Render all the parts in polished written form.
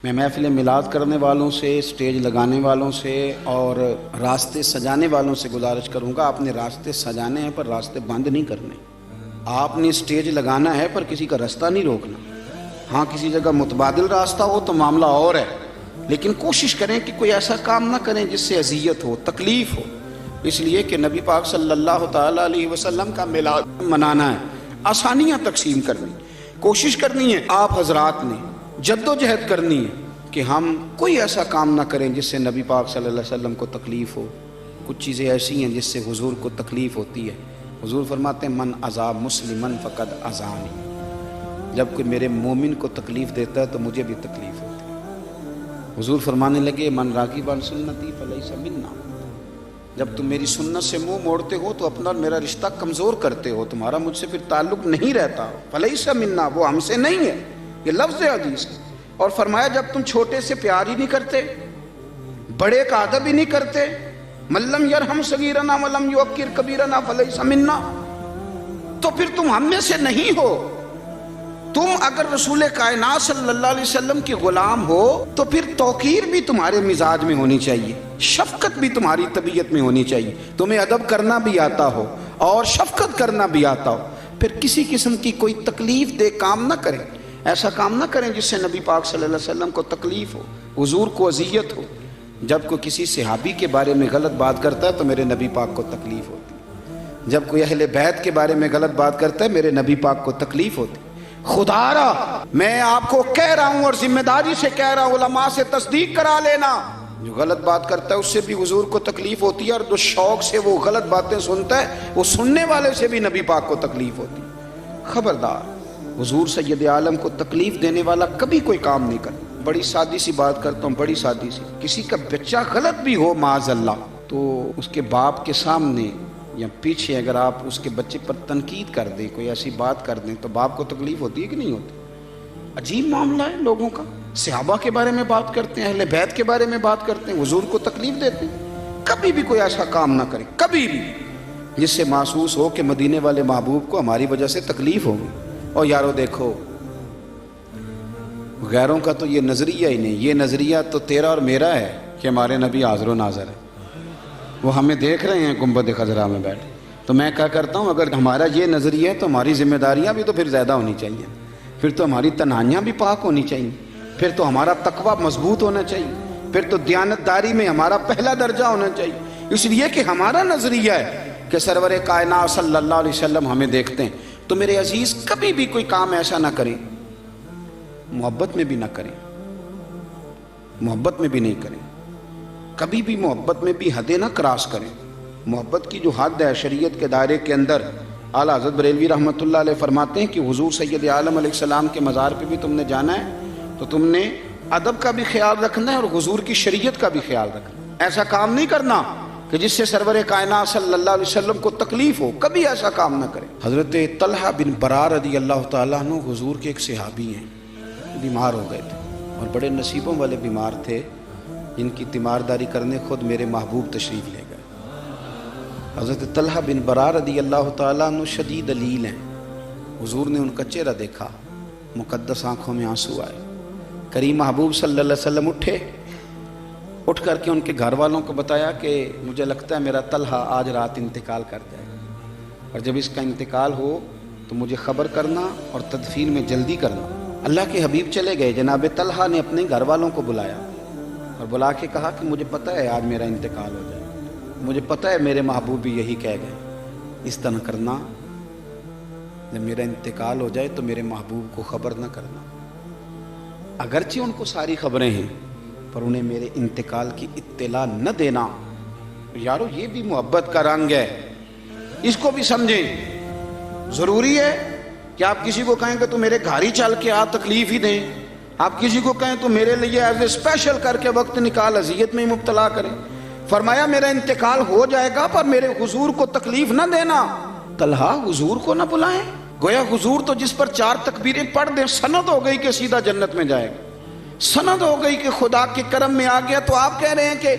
میں محفل میلاد کرنے والوں سے، اسٹیج لگانے والوں سے اور راستے سجانے والوں سے گزارش کروں گا، آپ نے راستے سجانے ہیں پر راستے بند نہیں کرنے۔ آپ نے اسٹیج لگانا ہے پر کسی کا راستہ نہیں روکنا۔ ہاں کسی جگہ متبادل راستہ ہو تو معاملہ اور ہے، لیکن کوشش کریں کہ کوئی ایسا کام نہ کریں جس سے اذیت ہو، تکلیف ہو، اس لیے کہ نبی پاک صلی اللہ تعالیٰ علیہ وسلم کا میلاد منانا ہے، آسانیاں تقسیم کرنی، کوشش کرنی ہے۔ آپ حضرات نے جد و جہد کرنی ہے کہ ہم کوئی ایسا کام نہ کریں جس سے نبی پاک صلی اللہ علیہ وسلم کو تکلیف ہو۔ کچھ چیزیں ایسی ہیں جس سے حضور کو تکلیف ہوتی ہے۔ حضور فرماتے ہیں من اذا مسلمن فقد اذانی، جب کوئی میرے مومن کو تکلیف دیتا ہے تو مجھے بھی تکلیف ہوتی ہے۔ حضور فرمانے لگے من راغب عن سنتی فلیس منا، جب تم میری سنت سے منہ موڑتے ہو تو اپنا میرا رشتہ کمزور کرتے ہو، تمہارا مجھ سے پھر تعلق نہیں رہتا، فلیس منا، وہ ہم سے نہیں ہے، یہ لفظ حدیث ہے۔ اور فرمایا جب تم چھوٹے سے پیار ہی نہیں کرتے، بڑے کا ادب ہی نہیں کرتے، من لم یرحم صغیرنا ولم یوقر کبیرنا فلیس منا، تو پھر تم ہم میں سے نہیں ہو۔ تم اگر رسول کائنات صلی اللہ علیہ وسلم کے غلام ہو تو پھر توقیر بھی تمہارے مزاج میں ہونی چاہیے، شفقت بھی تمہاری طبیعت میں ہونی چاہیے، تمہیں ادب کرنا بھی آتا ہو اور شفقت کرنا بھی آتا ہو، پھر کسی قسم کی کوئی تکلیف دہ کام نہ کریں، ایسا کام نہ کریں جس سے نبی پاک صلی اللہ علیہ وسلم کو تکلیف ہو، حضور کو اذیت ہو۔ جب کوئی کسی صحابی کے بارے میں غلط بات کرتا ہے تو میرے نبی پاک کو تکلیف ہوتی ہے، جب کوئی اہل بیت کے بارے میں غلط بات کرتا ہے میرے نبی پاک کو تکلیف ہوتی ہے۔ خدا را میں آپ کو کہہ رہا ہوں اور ذمہ داری سے کہہ رہا ہوں، علماء سے تصدیق کرا لینا، جو غلط بات کرتا ہے اس سے بھی حضور کو تکلیف ہوتی ہے، اور جو شوق سے وہ غلط باتیں سنتا ہے وہ سننے والے سے بھی نبی پاک کو تکلیف ہوتی ہے۔ خبردار، حضور سید عالم کو تکلیف دینے والا کبھی کوئی کام نہیں کرتا۔ بڑی سادی سی بات کرتا ہوں، بڑی سادی سی، کسی کا بچہ غلط بھی ہو معاذ اللہ تو اس کے باپ کے سامنے یا پیچھے اگر آپ اس کے بچے پر تنقید کر دیں، کوئی ایسی بات کر دیں تو باپ کو تکلیف ہوتی ہے کہ نہیں ہوتی؟ عجیب معاملہ ہے لوگوں کا، صحابہ کے بارے میں بات کرتے ہیں، اہل بیت کے بارے میں بات کرتے ہیں، حضور کو تکلیف دیتے ہیں۔ کبھی بھی کوئی ایسا کام نہ کرے، کبھی بھی، جس سے محسوس ہو کہ مدینے والے محبوب کو ہماری وجہ سے تکلیف ہوگی۔ اور یارو دیکھو، غیروں کا تو یہ نظریہ ہی نہیں، یہ نظریہ تو تیرا اور میرا ہے کہ ہمارے نبی حاضر و ناظر ہے، وہ ہمیں دیکھ رہے ہیں گنبد خضرا میں بیٹھ۔ تو میں کیا کرتا ہوں، اگر ہمارا یہ نظریہ ہے تو ہماری ذمہ داریاں بھی تو پھر زیادہ ہونی چاہیے، پھر تو ہماری تنہائیاں بھی پاک ہونی چاہیے، پھر تو ہمارا تقویٰ مضبوط ہونا چاہیے، پھر تو دیانت داری میں ہمارا پہلا درجہ ہونا چاہیے، اس لیے کہ ہمارا نظریہ ہے کہ سرور کائنات صلی اللہ علیہ وسلم ہمیں دیکھتے ہیں۔ تو میرے عزیز کبھی بھی کوئی کام ایسا نہ کریں، محبت میں بھی نہ کریں، محبت میں بھی نہیں کریں، کبھی بھی محبت میں بھی حدیں نہ کراس کریں۔ محبت کی جو حد ہے شریعت کے دائرے کے اندر، اعلیٰ حضرت بریلوی رحمۃ اللہ علیہ فرماتے ہیں کہ حضور سید عالم علیہ السلام کے مزار پہ بھی تم نے جانا ہے تو تم نے ادب کا بھی خیال رکھنا ہے اور حضور کی شریعت کا بھی خیال رکھنا ہے۔ ایسا کام نہیں کرنا کہ جس سے سرور کائنات صلی اللہ علیہ وسلم کو تکلیف ہو، کبھی ایسا کام نہ کریں۔ حضرت طلحہ بن برار رضی اللہ تعالیٰ عنہ حضور کے ایک صحابی ہیں، بیمار ہو گئے تھے اور بڑے نصیبوں والے بیمار تھے، جن کی تیمارداری کرنے خود میرے محبوب تشریف لے گئے۔ حضرت طلحہ بن برار رضی اللہ تعالیٰ عنہ شدید علیل ہیں، حضور نے ان کا چہرہ دیکھا، مقدس آنکھوں میں آنسو آئے۔ کریم محبوب صلی اللہ علیہ وسلم اٹھے، اٹھ کر کے ان کے گھر والوں کو بتایا کہ مجھے لگتا ہے میرا طلحہ آج رات انتقال کر جائے گا، اور جب اس کا انتقال ہو تو مجھے خبر کرنا اور تدفین میں جلدی کرنا۔ اللہ کے حبیب چلے گئے، جناب طلحہ نے اپنے گھر والوں کو بلایا اور بلا کے کہا کہ مجھے پتہ ہے آج میرا انتقال ہو جائے، مجھے پتہ ہے میرے محبوب بھی یہی کہہ گئے، اس طرح کرنا جب میرا انتقال ہو جائے تو میرے محبوب کو خبر نہ کرنا، اگرچہ ان کو ساری خبریں ہیں پر انہیں میرے انتقال کی اطلاع نہ دینا۔ یارو یہ بھی محبت کا رنگ ہے، اس کو بھی سمجھیں۔ ضروری ہے کہ آپ کسی کو کہیں کہ تو میرے گھر ہی چل کے تکلیف ہی دیں، آپ کسی کو کہیں تو میرے لیے ایز اے اسپیشل کر کے وقت نکال اذیت میں مبتلا کریں۔ فرمایا میرا انتقال ہو جائے گا پر میرے حضور کو تکلیف نہ دینا۔ طلحہ حضور کو نہ بلائیں، گویا حضور تو جس پر 4 تکبیریں پڑھ دیں سند ہو گئی کہ سیدھا جنت میں جائے گا، سند ہو گئی کہ خدا کے کرم میں آ گیا، تو آپ کہہ رہے ہیں کہ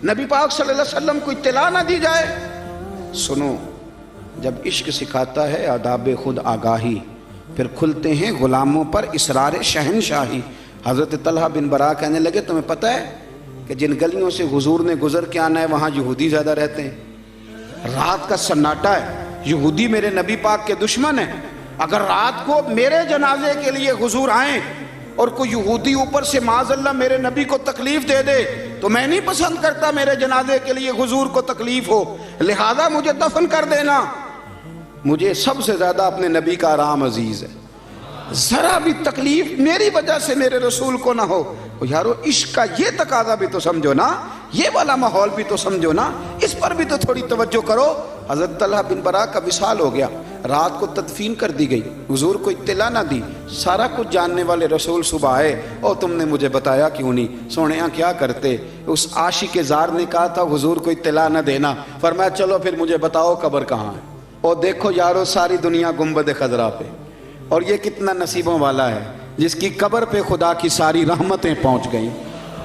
نبی پاک صلی اللہ علیہ وسلم کو اطلاع نہ دی جائے۔ سنو، جب عشق سکھاتا ہے آداب خود آگاہی، پھر کھلتے ہیں غلاموں پر اسرار شہنشاہی۔ حضرت طلحہ بن برا کہنے لگے تمہیں پتہ ہے کہ جن گلیوں سے حضور نے گزر کے آنا ہے وہاں یہودی زیادہ رہتے ہیں، رات کا سناٹا ہے، یہودی میرے نبی پاک کے دشمن ہیں، اگر رات کو میرے جنازے کے لیے حضور آئیں اور کوئی یہودی اوپر سے معاذ اللہ میرے نبی کو تکلیف دے دے تو میں نہیں پسند کرتا میرے جنازے کے لیے حضور کو تکلیف ہو، لہذا مجھے دفن کر دینا، مجھے سب سے زیادہ اپنے نبی کا آرام عزیز ہے، ذرا بھی تکلیف میری وجہ سے میرے رسول کو نہ ہو۔ یارو عشق کا یہ تقاضا بھی تو سمجھو نا، یہ والا ماحول بھی تو سمجھو نا، اس پر بھی تو تھوڑی توجہ کرو۔ حضرت طلحہ بن برا کا وصال ہو گیا، رات کو تدفین کر دی گئی، حضور کو اطلاع نہ دی، سارا کچھ جاننے والے رسول صبح آئے، اور تم نے مجھے بتایا کیوں نہیں؟ سونیاں کیا کرتے؟ اس عاشق زار نے کہا تھا حضور کو اطلاع نہ دینا، فرمایا چلو پھر مجھے بتاؤ قبر کہاں ہے۔ اور دیکھو یارو ساری دنیا گنبد خضرا پہ، اور یہ کتنا نصیبوں والا ہے جس کی قبر پہ خدا کی ساری رحمتیں پہنچ گئیں۔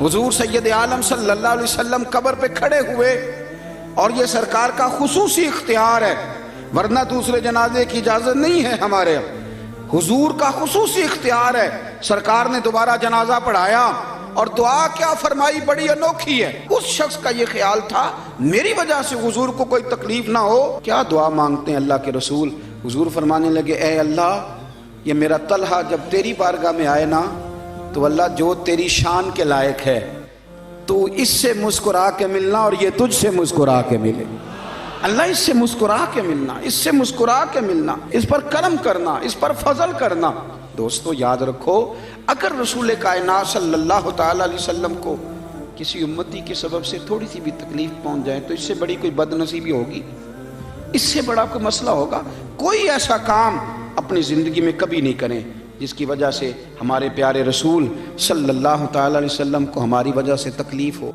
حضور سید عالم صلی اللہ علیہ وسلم قبر پہ کھڑے ہوئے، اور یہ سرکار کا خصوصی اختیار ہے، ورنہ دوسرے جنازے کی اجازت نہیں ہے ہمارے، حضور کا خصوصی اختیار ہے۔ سرکار نے دوبارہ جنازہ پڑھایا اور دعا کیا فرمائی، بڑی انوکھی ہے۔ اس شخص کا یہ خیال تھا میری وجہ سے حضور کو کوئی تکلیف نہ ہو، کیا دعا مانگتے ہیں اللہ کے رسول؟ حضور فرمانے لگے اے اللہ، یہ میرا طلحہ جب تیری بارگاہ میں آئے نا تو اللہ جو تیری شان کے لائق ہے تو اس سے مسکرا کے ملنا اور یہ تجھ سے مسکرا کے ملے، اللہ اس سے مسکرا کے ملنا، اس سے مسکرا کے ملنا، اس پر کرم کرنا، اس پر فضل کرنا۔ دوستو یاد رکھو، اگر رسول کائنات صلی اللہ تعالی علیہ وسلم کو کسی امتی کے سبب سے تھوڑی سی بھی تکلیف پہنچ جائے تو اس سے بڑی کوئی بد نصیبی ہوگی؟ اس سے بڑا کوئی مسئلہ ہوگا؟ کوئی ایسا کام اپنی زندگی میں کبھی نہیں کریں جس کی وجہ سے ہمارے پیارے رسول صلی اللہ تعالی علیہ وسلم کو ہماری وجہ سے تکلیف ہو۔